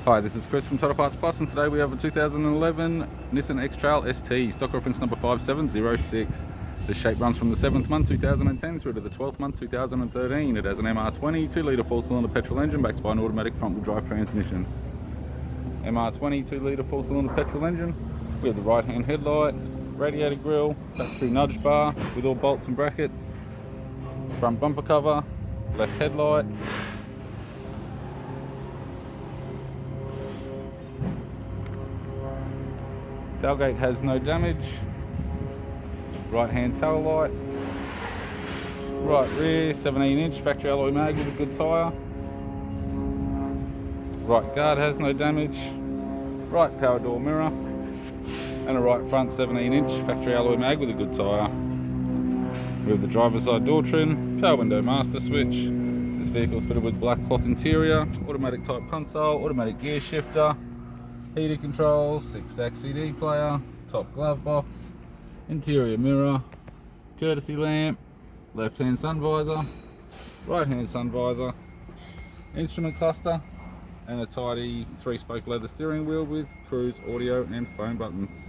Hi, this is Chris from Total Parts Plus, and today we have a 2011 Nissan X-Trail ST, stock reference number 5706. This shape runs from the 7th month 2010 through to the 12th month 2013. It has an MR20 2-litre 4-cylinder petrol engine backed by an automatic front-wheel drive transmission. MR20 2-litre 4-cylinder petrol engine. We have the right-hand headlight, radiator grille, factory nudge bar with all bolts and brackets, front bumper cover, left headlight, tailgate has no damage, right hand tail light, right rear 17-inch factory alloy mag with a good tyre, right guard has no damage, right power door mirror, and a right front 17-inch factory alloy mag with a good tyre. We have the driver's side door trim, power window master switch. This vehicle is fitted with black cloth interior, automatic type console, automatic gear shifter, heater controls, 6-stack CD player, top glove box, interior mirror, courtesy lamp, left hand sun visor, right hand sun visor, instrument cluster, and a tidy 3-spoke leather steering wheel with cruise audio and phone buttons.